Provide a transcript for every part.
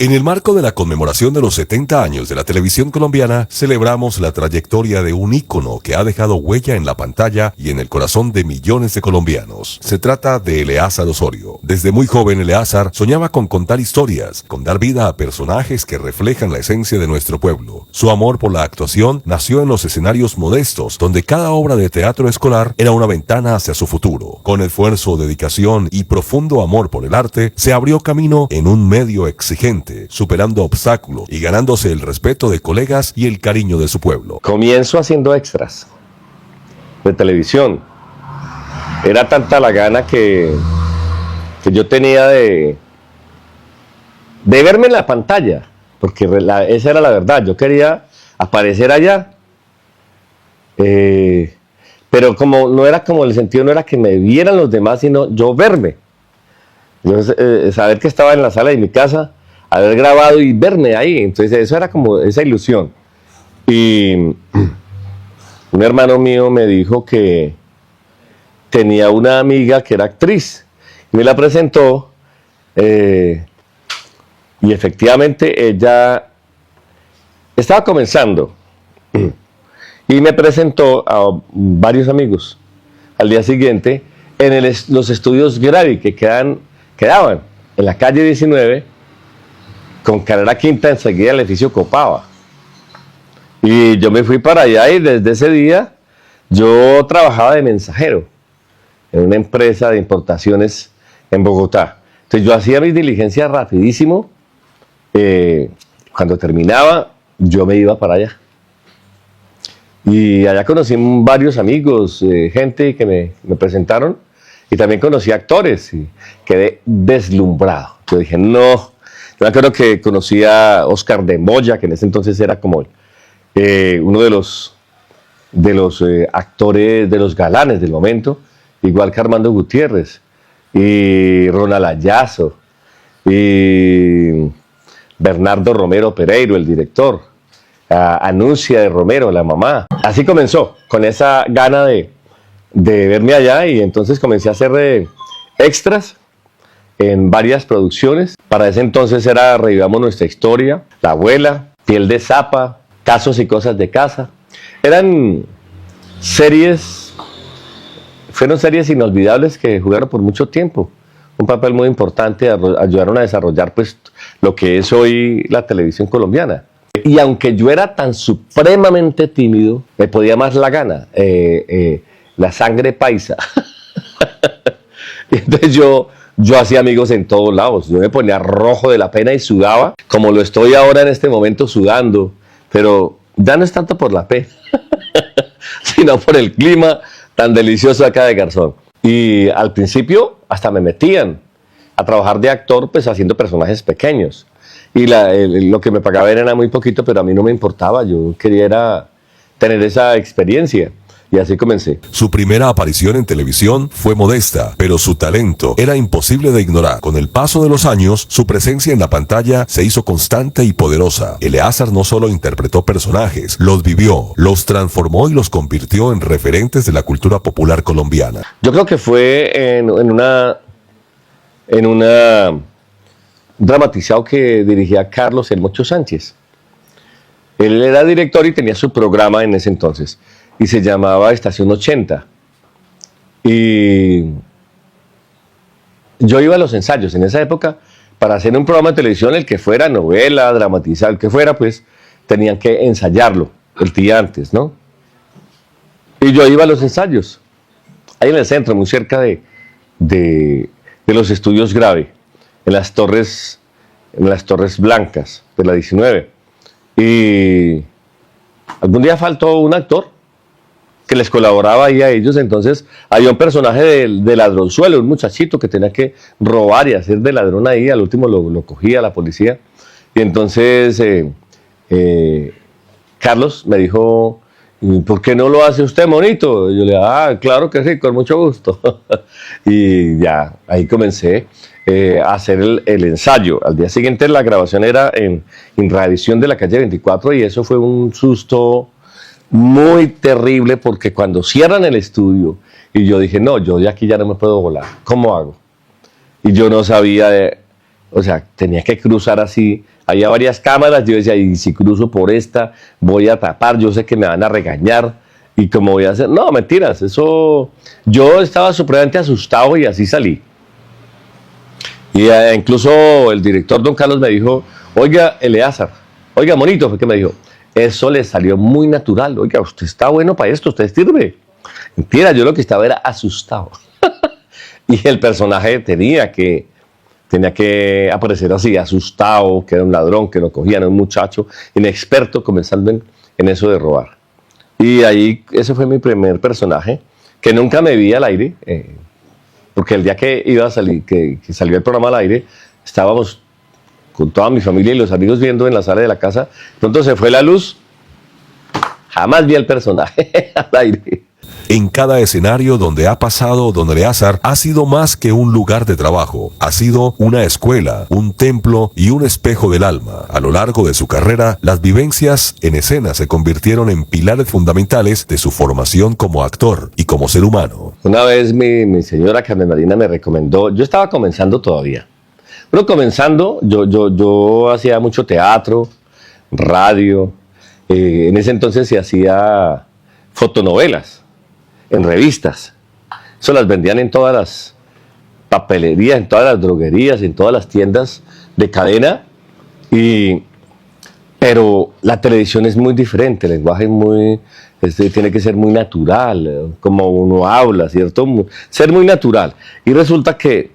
En el marco de la conmemoración de los 70 años de la televisión colombiana, celebramos la trayectoria de un ícono que ha dejado huella en la pantalla y en el corazón de millones de colombianos. Se trata de Eleazar Osorio. Desde muy joven, Eleazar soñaba con contar historias, con dar vida a personajes que reflejan la esencia de nuestro pueblo. Su amor por la actuación nació en los escenarios modestos, donde cada obra de teatro escolar era una ventana hacia su futuro. Con esfuerzo, dedicación y profundo amor por el arte, se abrió camino en un medio exigente, superando obstáculos y ganándose el respeto de colegas y el cariño de su pueblo. Comienzo haciendo extras de televisión. Era tanta la gana que yo tenía de verme en la pantalla, porque esa era la verdad. Yo quería aparecer allá, pero como no era como el sentido, no era que me vieran los demás, sino yo verme. Yo, saber que estaba en la sala de mi casa, haber grabado y verme ahí. Entonces eso era como esa ilusión. Y un hermano mío me dijo que tenía una amiga que era actriz. Me la presentó y efectivamente ella estaba comenzando. Y me presentó a varios amigos. Al día siguiente, en los estudios Gravi que quedaban en la calle 19, con carrera quinta, enseguida el edificio Copaba. Y yo me fui para allá y desde ese día yo trabajaba de mensajero en una empresa de importaciones en Bogotá. Entonces yo hacía mis diligencias rapidísimo. Cuando terminaba, yo me iba para allá. Y allá conocí varios amigos, gente que me presentaron, y también conocí actores y quedé deslumbrado. Yo dije, no. Yo me acuerdo que conocí a Oscar de Moya, que en ese entonces era como uno de los actores, de los galanes del momento, igual que Armando Gutiérrez, y Ronald Ayazo, y Bernardo Romero Pereiro, el director, Anuncia de Romero, la mamá. Así comenzó, con esa gana de verme allá, y entonces comencé a hacer extras en varias producciones. Para ese entonces era Revivamos Nuestra Historia, La Abuela, Piel de Zapa, Casos y Cosas de Casa. Fueron series inolvidables que jugaron por mucho tiempo. Un papel muy importante, ayudaron a desarrollar pues lo que es hoy la televisión colombiana. Y aunque yo era tan supremamente tímido, me podía más la gana, la sangre paisa. Y entonces yo hacía amigos en todos lados. Yo me ponía rojo de la pena y sudaba, como lo estoy ahora en este momento sudando, pero ya no es tanto por la pena, sino por el clima tan delicioso acá de Garzón. Y al principio hasta me metían a trabajar de actor, pues haciendo personajes pequeños. Y lo que me pagaban era muy poquito, pero a mí no me importaba. Yo quería tener esa experiencia. Y así comencé. Su primera aparición en televisión fue modesta, pero su talento era imposible de ignorar. Con el paso de los años, su presencia en la pantalla se hizo constante y poderosa. Eleazar no solo interpretó personajes, los vivió, los transformó y los convirtió en referentes de la cultura popular colombiana. Yo creo que fue en un dramatizado que dirigía Carlos El Mocho Sánchez. Él era director y tenía su programa en ese entonces, y se llamaba Estación 80. Y yo iba a los ensayos en esa época. Para hacer un programa de televisión, el que fuera novela, dramatizado, el que fuera, pues tenían que ensayarlo el día antes, ¿no? Y yo iba a los ensayos, ahí en el centro, muy cerca de los estudios Gravi, en las torres blancas de la 19. Y algún día faltó un actor que les colaboraba ahí a ellos. Entonces había un personaje de ladronzuelo, un muchachito que tenía que robar y hacer de ladrón ahí. Al último lo cogía la policía. Y entonces Carlos me dijo, ¿por qué no lo hace usted, monito? Y yo le dije, claro que sí, con mucho gusto. Y ya, ahí comencé a hacer el ensayo. Al día siguiente la grabación era en Radiovisión de la calle 24, y eso fue un susto muy terrible, porque cuando cierran el estudio y yo dije, no, yo de aquí ya no me puedo volar, ¿cómo hago? Y yo no sabía, o sea, tenía que cruzar así había varias cámaras, yo decía, y si cruzo por esta, voy a tapar, yo sé que me van a regañar, y cómo voy a hacer, no, mentiras, eso, yo estaba supremamente asustado y así salí. Y incluso el director don Carlos me dijo, oiga, Eleazar, oiga, monito, fue que me dijo, eso le salió muy natural, oiga, usted está bueno para esto, usted sirve. Mentira, yo lo que estaba era asustado. Y el personaje tenía que aparecer así, asustado, que era un ladrón, que lo cogían, un muchacho inexperto comenzando en eso de robar. Y ahí, ese fue mi primer personaje, que nunca me vi al aire, porque el día que iba a salir, que salió el programa al aire, estábamos con toda mi familia y los amigos viendo en la sala de la casa. Pronto se fue la luz, jamás vi al personaje al aire. En cada escenario donde ha pasado don Eleazar ha sido más que un lugar de trabajo, ha sido una escuela, un templo y un espejo del alma. A lo largo de su carrera, las vivencias en escena se convirtieron en pilares fundamentales de su formación como actor y como ser humano. Una vez mi señora Carmen Marina me recomendó, yo estaba comenzando todavía, pero comenzando, yo hacía mucho teatro, radio, en ese entonces se hacía fotonovelas en revistas. Eso las vendían en todas las papelerías, en todas las droguerías, en todas las tiendas de cadena. Pero la televisión es muy diferente, el lenguaje es muy, tiene que ser muy natural, como uno habla, ¿cierto? Ser muy natural. Y resulta que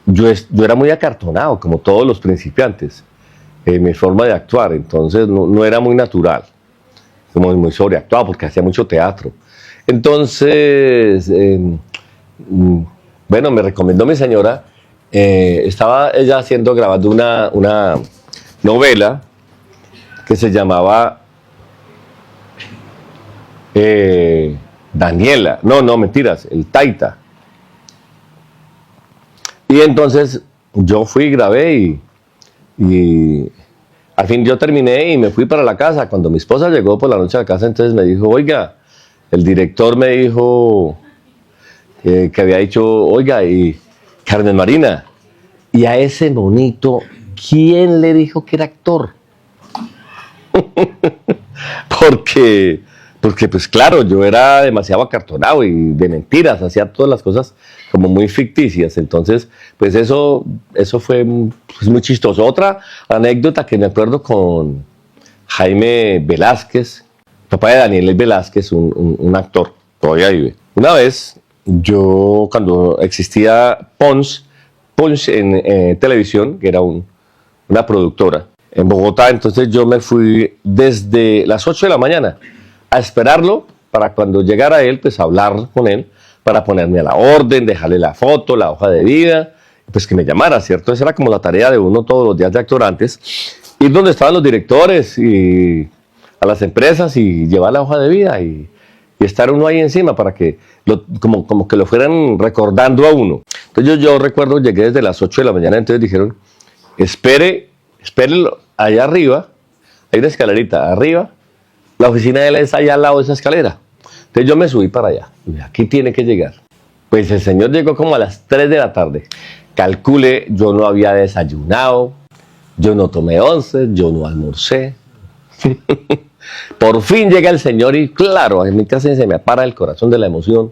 yo era muy acartonado, como todos los principiantes, en mi forma de actuar. Entonces no era muy natural, como muy sobreactuado, porque hacía mucho teatro. Entonces, bueno, me recomendó mi señora, estaba ella grabando una novela que se llamaba Daniela, no, mentiras, el Taita. Y entonces yo fui y grabé y al fin yo terminé y me fui para la casa. Cuando mi esposa llegó por la noche a la casa, entonces me dijo, oiga, el director me dijo que había dicho, oiga, y Carmen Marina, y a ese monito, ¿quién le dijo que era actor? porque pues claro, yo era demasiado acartonado y de mentiras, hacía todas las cosas como muy ficticias. Entonces, pues eso fue pues muy chistoso. Otra anécdota que me acuerdo con Jaime Velázquez, papá de Daniel Velázquez, un actor, todavía vive. Una vez, yo cuando existía Punch en televisión, que era una productora en Bogotá, entonces yo me fui desde las 8 de la mañana a esperarlo para cuando llegara él, pues hablar con él, para ponerme a la orden, dejarle la foto, la hoja de vida, pues que me llamara, ¿cierto? Esa era como la tarea de uno todos los días de actor antes, ir donde estaban los directores y a las empresas y llevar la hoja de vida y estar uno ahí encima para que como que lo fueran recordando a uno. Entonces yo recuerdo, llegué desde las 8 de la mañana, entonces dijeron, espérelo allá arriba, hay una escalerita arriba, la oficina de él está allá al lado de esa escalera. Entonces yo me subí para allá, y aquí tiene que llegar. Pues el señor llegó como a las 3 de la tarde. Calcule, yo no había desayunado, yo no tomé once, yo no almorcé. Por fin llega el señor y claro, en mi casa se me para el corazón de la emoción.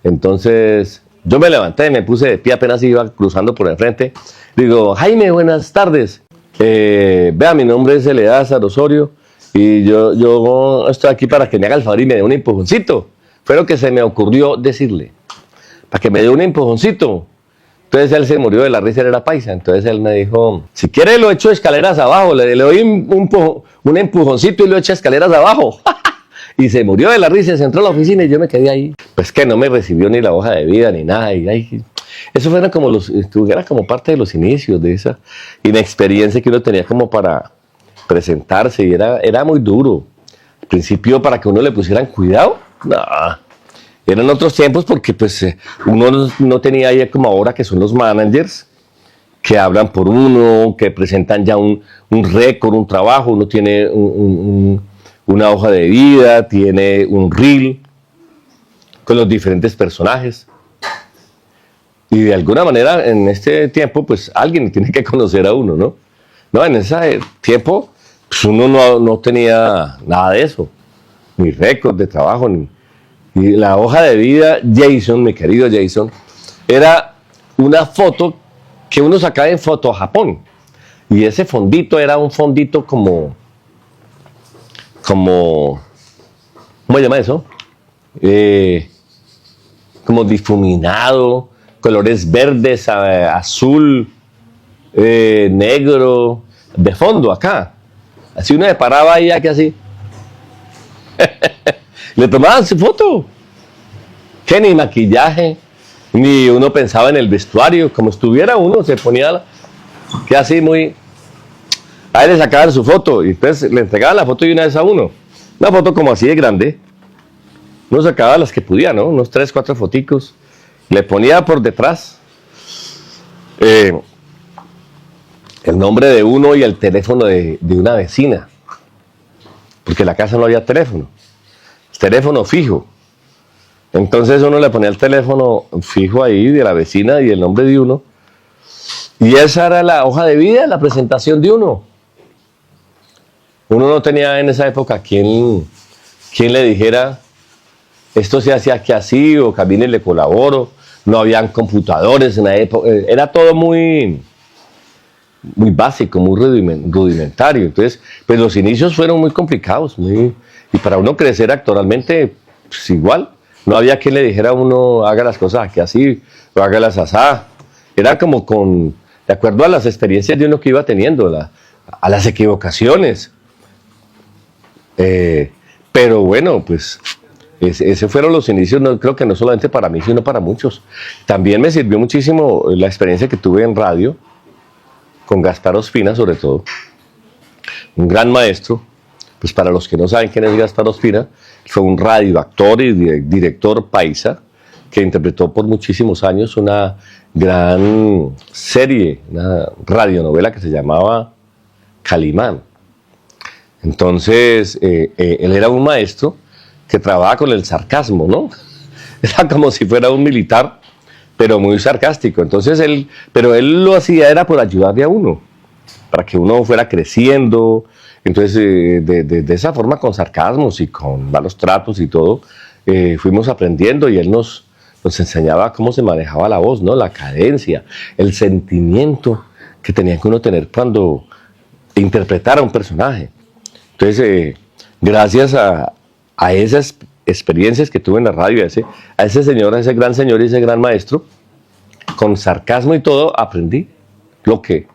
Entonces yo me levanté, me puse de pie, apenas iba cruzando por el frente. Digo, Jaime, buenas tardes. Vea, mi nombre es Eleazar Osorio y yo estoy aquí para que me haga el favor y me dé un empujoncito. Fue lo que se me ocurrió decirle, para que me dé un empujoncito. Entonces él se murió de la risa, era paisa. Entonces él me dijo, si quiere lo echo escaleras abajo, le doy un empujoncito y lo echa escaleras abajo. Y se murió de la risa, se entró a la oficina y yo me quedé ahí. Pues que no me recibió ni la hoja de vida ni nada. Eso era como parte de los inicios de esa inexperiencia que uno tenía como para presentarse y era muy duro. Al principio para que uno le pusieran cuidado, no. Eran otros tiempos porque pues uno no tenía ahí como ahora que son los managers que hablan por uno, que presentan ya un récord, un trabajo, uno tiene una hoja de vida, tiene un reel con los diferentes personajes. Y de alguna manera en este tiempo pues alguien tiene que conocer a uno, ¿no? No, en ese tiempo pues uno no tenía nada de eso, ni récord de trabajo, ni la hoja de vida. Jason, mi querido Jason, era una foto que uno sacaba en Foto Japón. Y ese fondito era un fondito como ¿cómo se llama eso? Como difuminado, colores verdes, azul, negro, de fondo acá. Así uno se paraba ahí, aquí así. Le tomaban su foto. Que ni maquillaje, ni uno pensaba en el vestuario, como estuviera uno, se ponía que así muy... Ahí le sacaban su foto y entonces le entregaban la foto de una vez a uno. Una foto como así de grande. Uno sacaba las que podía, ¿no? Unos 3, 4 foticos. Le ponía por detrás el nombre de uno y el teléfono de una vecina. Porque en la casa no había teléfono. Teléfono fijo. Entonces uno le ponía el teléfono fijo ahí de la vecina y el nombre de uno. Y esa era la hoja de vida, la presentación de uno. Uno no tenía en esa época quien le dijera esto se hacía aquí así o camine le colaboro. No habían computadores en la época. Era todo muy básico, muy rudimentario. Entonces, pues los inicios fueron muy complicados. Y para uno crecer actoralmente, pues igual. No había quien le dijera a uno, haga las cosas aquí así, o hágalas asá. Era como de acuerdo a las experiencias de uno que iba teniendo, a las equivocaciones. Pero bueno, pues ese fueron los inicios, no, creo que no solamente para mí, sino para muchos. También me sirvió muchísimo la experiencia que tuve en radio, con Gaspar Ospina sobre todo, un gran maestro. Pues para los que no saben quién es Gaspar Ospina, fue un radioactor y director paisa que interpretó por muchísimos años una gran serie, una radionovela que se llamaba Calimán. Entonces, él era un maestro que trabajaba con el sarcasmo, ¿no? Era como si fuera un militar, pero muy sarcástico. Entonces, pero él lo hacía era por ayudarle a uno, para que uno fuera creciendo. Entonces, de esa forma, con sarcasmos y con malos tratos y todo, fuimos aprendiendo y él nos enseñaba cómo se manejaba la voz, ¿no? La cadencia, el sentimiento que tenía que uno tener cuando interpretara a un personaje. Entonces, gracias a esas experiencias que tuve en la radio, a ese señor, a ese gran señor y ese gran maestro, con sarcasmo y todo, aprendí lo que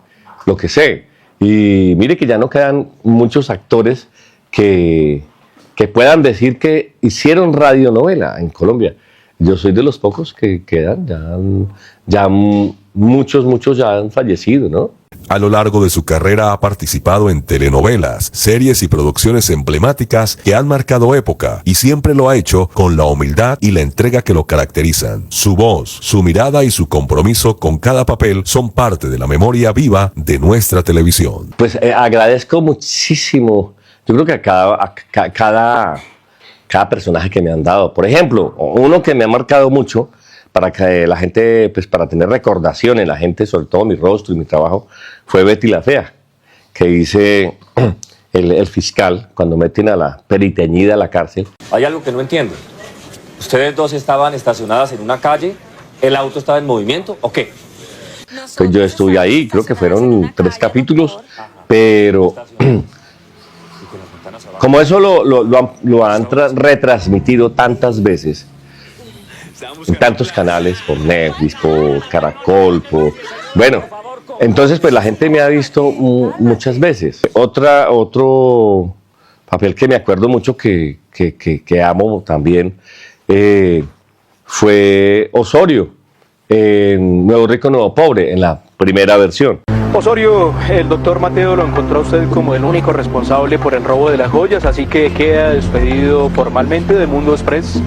sé. Y mire que ya no quedan muchos actores que puedan decir que hicieron radionovela en Colombia. Yo soy de los pocos que quedan, ya muchos ya han fallecido, ¿no? A lo largo de su carrera ha participado en telenovelas, series y producciones emblemáticas que han marcado época y siempre lo ha hecho con la humildad y la entrega que lo caracterizan. Su voz, su mirada y su compromiso con cada papel son parte de la memoria viva de nuestra televisión. Pues agradezco muchísimo, yo creo que a cada personaje que me han dado. Por ejemplo, uno que me ha marcado mucho, para que la gente, pues para tener recordación en la gente, sobre todo mi rostro y mi trabajo, fue Betty la Fea, que hice el fiscal cuando meten a la periteñida a la cárcel. Hay algo que no entiendo. ¿Ustedes dos estaban estacionadas en una calle? ¿El auto estaba en movimiento o qué? Pues yo estuve ahí, creo que fueron 3 capítulos, pero como eso lo han retransmitido tantas veces, en tantos canales, por Netflix, por Caracol, bueno, entonces pues la gente me ha visto muchas veces. Otro papel que me acuerdo mucho que amo también fue Osorio en Nuevo Rico, Nuevo Pobre, en la primera versión. Osorio, el doctor Mateo lo encontró a usted como el único responsable por el robo de las joyas, así que queda despedido formalmente de Mundo Express.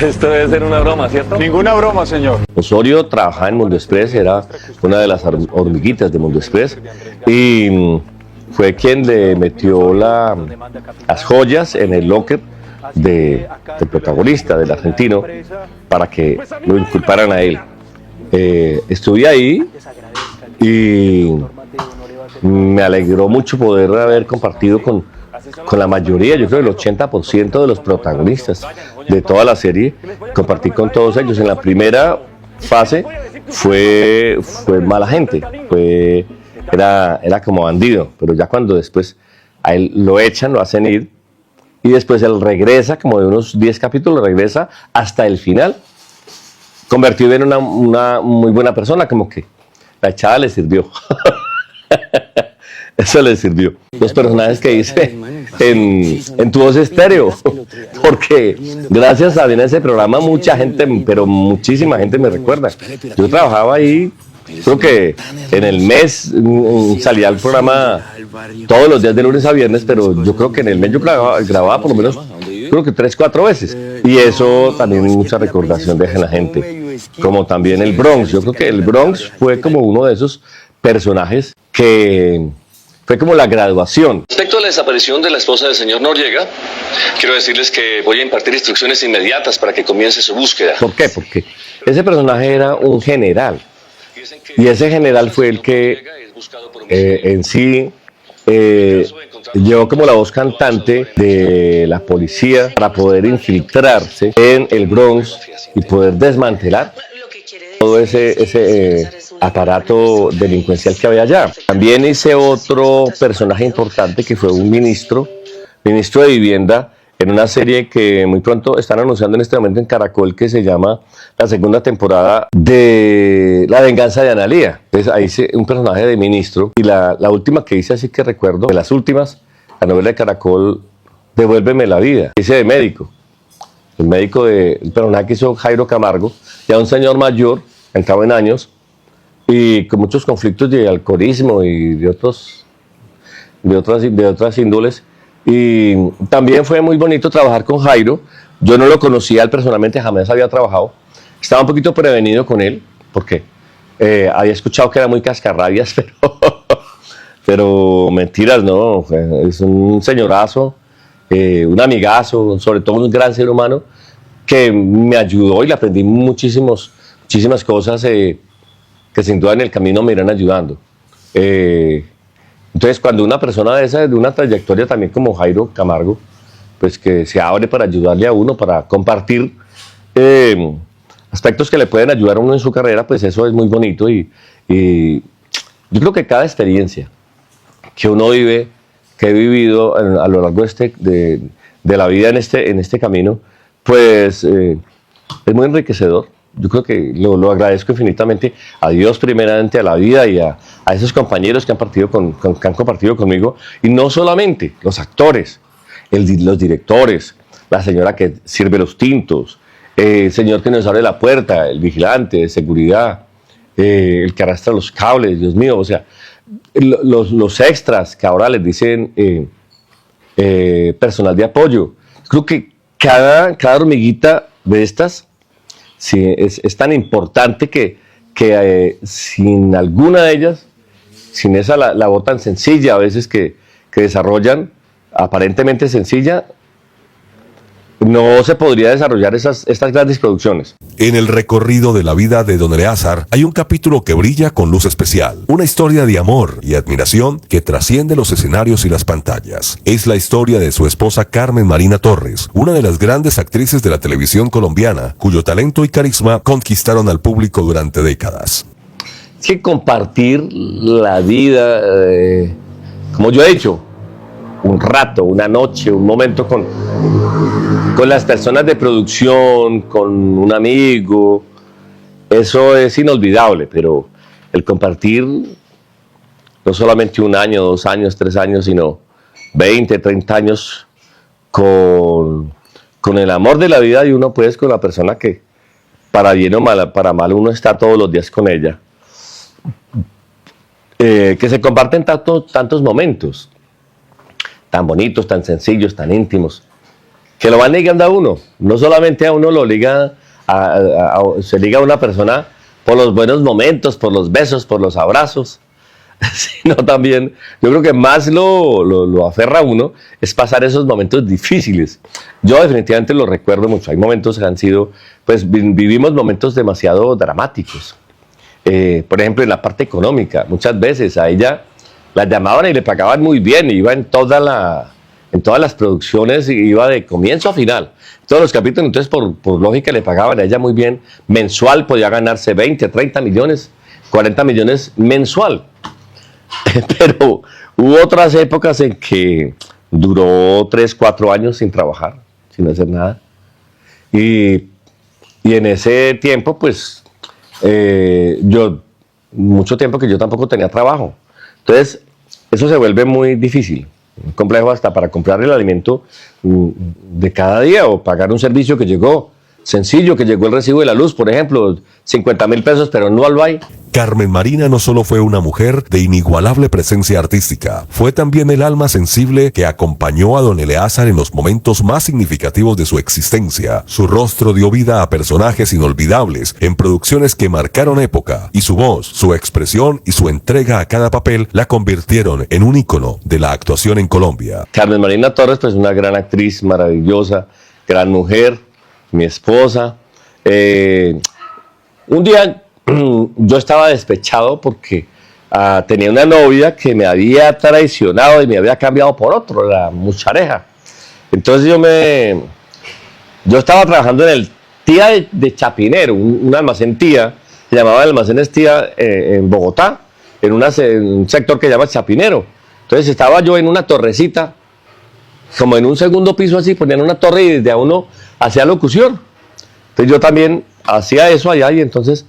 Esto debe ser una broma, ¿cierto? Ninguna broma, señor. Osorio trabajaba en Mundo Express, era una de las hormiguitas de Mundo Express y fue quien le metió las joyas en el locker del protagonista, del argentino, para que lo inculparan a él. Estuve ahí y me alegró mucho poder haber compartido con la mayoría, yo creo el 80% de los protagonistas de toda la serie, compartí con todos ellos. En la primera fase fue mala gente, era como bandido, pero ya cuando después a él lo echan, lo hacen ir, y después él regresa, como de unos 10 capítulos, regresa hasta el final, convertido en una muy buena persona, como que la echada le sirvió. Eso le sirvió. Los personajes que hice en Tu Voz Estéreo, porque gracias a ese programa mucha gente, pero muchísima gente me recuerda. Yo trabajaba ahí, creo que en el mes salía el programa todos los días de lunes a viernes, pero yo creo que en el mes yo grababa por lo menos, creo que 3, 4 veces. Y eso también mucha recordación deja en la gente. Como también el Bronx. Yo creo que el Bronx fue como uno de esos personajes que fue como la graduación. Respecto a la desaparición de la esposa del señor Noriega, quiero decirles que voy a impartir instrucciones inmediatas para que comience su búsqueda. ¿Por qué? Porque ese personaje era un general. Y ese general fue el que en sí llevó como la voz cantante de la policía para poder infiltrarse en el Bronx y poder desmantelar todo ese aparato delincuencial que había allá. También hice otro personaje importante que fue un ministro de Vivienda, en una serie que muy pronto están anunciando en este momento en Caracol, que se llama la segunda temporada de La Venganza de Analía. Entonces ahí hice un personaje de ministro, y la última que hice, así que recuerdo, de las últimas, la novela de Caracol, Devuélveme la vida, hice de médico. El médico el personaje que hizo Jairo Camargo, ya un señor mayor, entrado en años, y con muchos conflictos de alcoholismo y de otras índoles. Y también fue muy bonito trabajar con Jairo. Yo no lo conocía él personalmente, jamás había trabajado. Estaba un poquito prevenido con él, porque había escuchado que era muy cascarrabias, pero mentiras, no. Es un señorazo, un amigazo, sobre todo un gran ser humano, que me ayudó y le aprendí muchísimas cosas que sin duda en el camino me irán ayudando. Entonces, cuando una persona de una trayectoria también como Jairo Camargo, pues que se abre para ayudarle a uno, para compartir aspectos que le pueden ayudar a uno en su carrera, pues eso es muy bonito. Y yo creo que cada experiencia que uno vive, que he vivido a lo largo de la vida en este camino, pues es muy enriquecedor. Yo creo que lo agradezco infinitamente a Dios primeramente, a la vida y a esos compañeros que han compartido conmigo, y no solamente los actores, los directores, la señora que sirve los tintos, el señor que nos abre la puerta, el vigilante de seguridad, el que arrastra los cables, Dios mío, o sea, los extras que ahora les dicen personal de apoyo. Creo que cada hormiguita de estas, sí, es tan importante que sin alguna de ellas, sin esa labor tan sencilla a veces que desarrollan, aparentemente sencilla, no se podría desarrollar estas grandes producciones. En el recorrido de la vida de don Eleazar hay un capítulo que brilla con luz especial. Una historia de amor y admiración que trasciende los escenarios y las pantallas. Es la historia de su esposa Carmen Marina Torres, una de las grandes actrices de la televisión colombiana, cuyo talento y carisma conquistaron al público durante décadas. Es que compartir la vida, como yo he dicho, un rato, una noche, un momento con las personas de producción, con un amigo, eso es inolvidable, pero el compartir no solamente 1 año, 2 años, 3 años, sino 20, 30 años con el amor de la vida de uno, pues con la persona que para bien o para mal uno está todos los días con ella, que se comparten tantos momentos tan bonitos, tan sencillos, tan íntimos, que lo van ligando a uno. No solamente a uno lo liga, se liga a una persona por los buenos momentos, por los besos, por los abrazos, sino también, yo creo que más lo aferra a uno es pasar esos momentos difíciles. Yo definitivamente lo recuerdo mucho. Hay momentos que han sido, pues vivimos momentos demasiado dramáticos, por ejemplo, en la parte económica. Muchas veces a ella la llamaban y le pagaban muy bien, iba en todas las producciones, iba de comienzo a final, todos los capítulos. Entonces por lógica le pagaban a ella muy bien, mensual podía ganarse 20, 30 millones, 40 millones mensual. Pero hubo otras épocas en que duró 3, 4 años sin trabajar, sin hacer nada, y en ese tiempo pues mucho tiempo que yo tampoco tenía trabajo. Entonces, eso se vuelve muy difícil, muy complejo hasta para comprar el alimento de cada día o pagar un servicio que llegó, sencillo, que llegó el recibo de la luz, por ejemplo, 50.000 pesos, pero no lo hay. Carmen Marina no solo fue una mujer de inigualable presencia artística, fue también el alma sensible que acompañó a don Eleazar en los momentos más significativos de su existencia. Su rostro dio vida a personajes inolvidables en producciones que marcaron época, y su voz, su expresión y su entrega a cada papel la convirtieron en un ícono de la actuación en Colombia. Carmen Marina Torres, pues una gran actriz, maravillosa, gran mujer, mi esposa. Un día yo estaba despechado porque tenía una novia que me había traicionado y me había cambiado por otro, la muchareja. Entonces yo estaba trabajando en el Tía de Chapinero, un almacén Tía, se llamaba Almacenes Tía en Bogotá, en un sector que se llama Chapinero. Entonces estaba yo en una torrecita, como en un segundo piso así, ponían una torre y desde a uno hacía locución. Entonces yo también hacía eso allá y entonces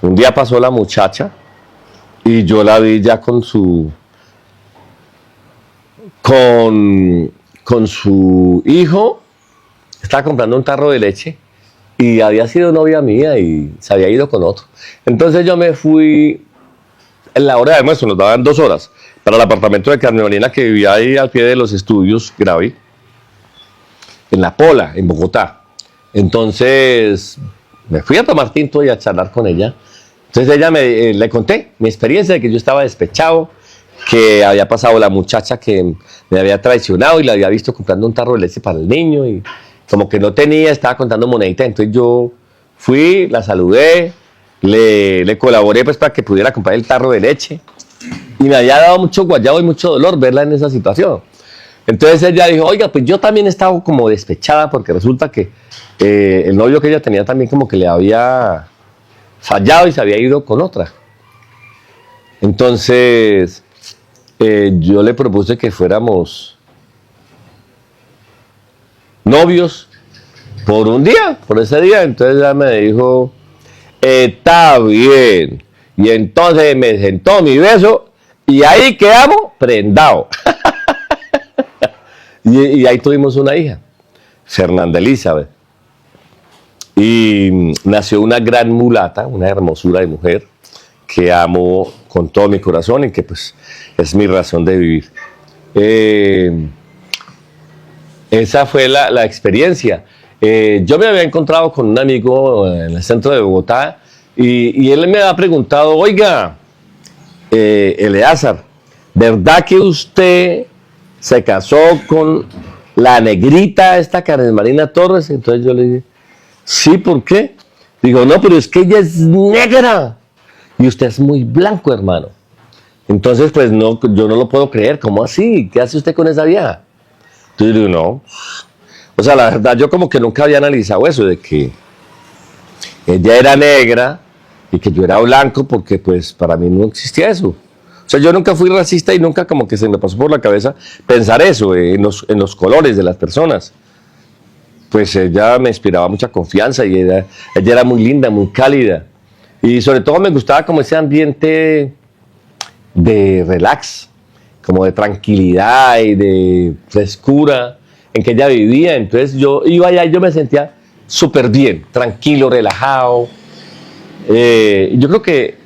un día pasó la muchacha y yo la vi ya con su hijo, estaba comprando un tarro de leche y había sido novia mía y se había ido con otro. Entonces yo me fui en la hora de almuerzo, nos daban 2 horas, para el apartamento de Carmen Marina que vivía ahí al pie de los estudios Gravi, en La Pola, en Bogotá. Entonces me fui a tomar tinto y a charlar con ella. Entonces ella le conté mi experiencia de que yo estaba despechado, que había pasado la muchacha que me había traicionado y la había visto comprando un tarro de leche para el niño y como que no tenía, estaba contando monedita. Entonces yo fui, la saludé, le colaboré pues para que pudiera comprar el tarro de leche y me había dado mucho guayabo y mucho dolor verla en esa situación. Entonces ella dijo, oiga, pues yo también estaba como despechada porque resulta que el novio que ella tenía también como que le había fallado y se había ido con otra. Entonces yo le propuse que fuéramos novios por un día, por ese día. Entonces ella me dijo, está bien. Y entonces me sentó mi beso y ahí quedamos prendados. Y ahí tuvimos una hija, Fernanda Elizabeth. Y nació una gran mulata, una hermosura de mujer que amo con todo mi corazón y que pues es mi razón de vivir. Esa fue la experiencia. Yo me había encontrado con un amigo en el centro de Bogotá y él me había preguntado, oiga, Eleazar, ¿verdad que usted se casó con la negrita esta Carmen Marina Torres? Entonces yo le dije, sí, ¿por qué? Digo, no, pero es que ella es negra y usted es muy blanco, hermano. Entonces, pues no, yo no lo puedo creer. ¿Cómo así? ¿Qué hace usted con esa vieja? Entonces yo digo, no. O sea, la verdad, yo como que nunca había analizado eso, de que ella era negra y que yo era blanco, porque pues para mí no existía eso. O sea, yo nunca fui racista y nunca como que se me pasó por la cabeza pensar eso, en los colores de las personas. Pues ella me inspiraba mucha confianza y ella era muy linda, muy cálida. Y sobre todo me gustaba como ese ambiente de relax, como de tranquilidad y de frescura en que ella vivía. Entonces yo iba allá y yo me sentía súper bien, tranquilo, relajado. Yo creo que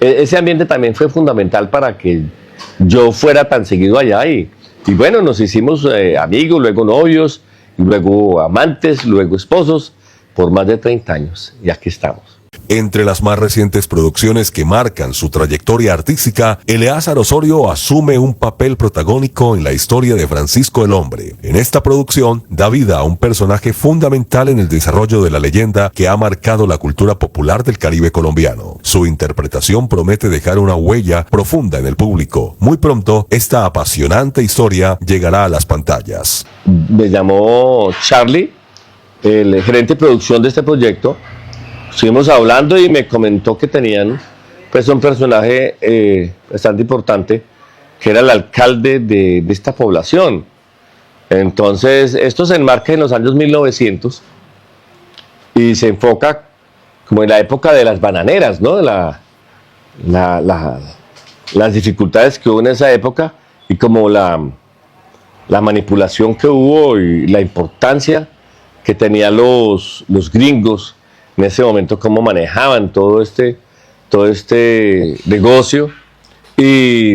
ese ambiente también fue fundamental para que yo fuera tan seguido allá. Y bueno, nos hicimos amigos, luego novios, luego amantes, luego esposos, por más de 30 años. Y aquí estamos. Entre las más recientes producciones que marcan su trayectoria artística, Eleazar Osorio asume un papel protagónico en la historia de Francisco el Hombre. En esta producción da vida a un personaje fundamental en el desarrollo de la leyenda que ha marcado la cultura popular del Caribe colombiano. Su interpretación promete dejar una huella profunda en el público. Muy pronto, esta apasionante historia llegará a las pantallas. Me llamó Charlie, el gerente de producción de este proyecto. Estuvimos hablando y me comentó que tenían pues un personaje bastante importante, que era el alcalde de esta población. Entonces, esto se enmarca en los años 1900 y se enfoca como en la época de las bananeras, ¿no? Las dificultades que hubo en esa época y como la manipulación que hubo y la importancia que tenían los gringos en ese momento, cómo manejaban todo este negocio. Y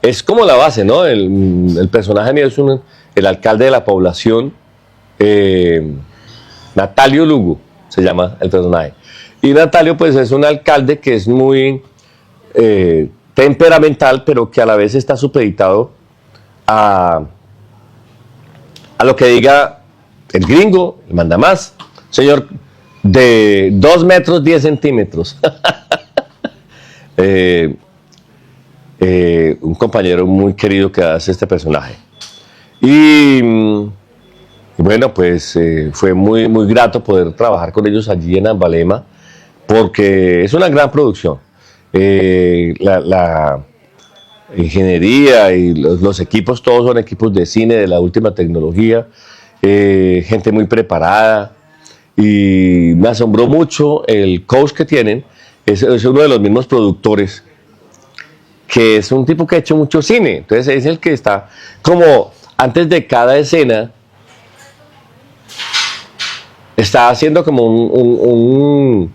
es como la base, ¿no? El personaje mío es el alcalde de la población, Natalio Lugo, se llama el personaje. Y Natalio, pues, es un alcalde que es muy temperamental, pero que a la vez está supeditado a lo que diga el gringo, el mandamás, señor de 2 metros 10 centímetros. Un compañero muy querido que hace este personaje. Y bueno, pues fue muy, muy grato poder trabajar con ellos allí en Ambalema, porque es una gran producción. La ingeniería y los equipos, todos son equipos de cine de la última tecnología, gente muy preparada. Y me asombró mucho el coach que tienen, es uno de los mismos productores, que es un tipo que ha hecho mucho cine. Entonces es el que está como antes de cada escena, está haciendo como un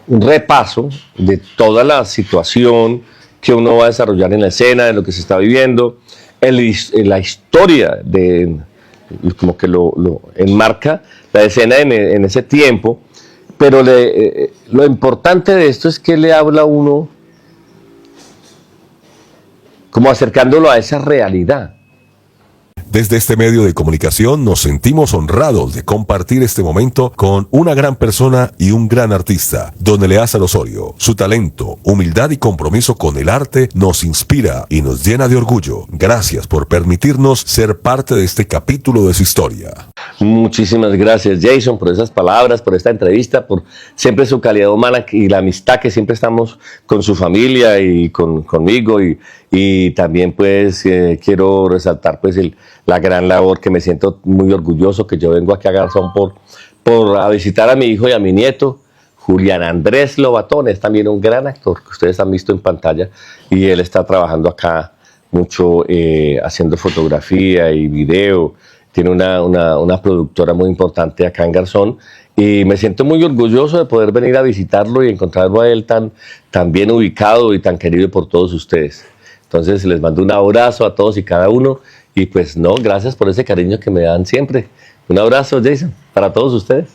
repaso de toda la situación que uno va a desarrollar en la escena, de lo que se está viviendo, en la historia de como que lo enmarca la escena en ese tiempo, pero lo importante de esto es que le habla a uno como acercándolo a esa realidad. Desde este medio de comunicación nos sentimos honrados de compartir este momento con una gran persona y un gran artista, don Eleazar Osorio. Su talento, humildad y compromiso con el arte nos inspira y nos llena de orgullo. Gracias por permitirnos ser parte de este capítulo de su historia. Muchísimas gracias, Jason, por esas palabras, por esta entrevista, por siempre su calidad humana y la amistad que siempre estamos con su familia y conmigo. Y también pues quiero resaltar pues la gran labor, que me siento muy orgulloso que yo vengo aquí a Garzón a visitar a mi hijo y a mi nieto, Julián Andrés Lobatón. Es también un gran actor que ustedes han visto en pantalla y él está trabajando acá mucho haciendo fotografía y video. Tiene una productora muy importante acá en Garzón y me siento muy orgulloso de poder venir a visitarlo y encontrarlo a él tan bien ubicado y tan querido por todos ustedes. Entonces les mando un abrazo a todos y cada uno y pues no, gracias por ese cariño que me dan siempre. Un abrazo, Jason, para todos ustedes.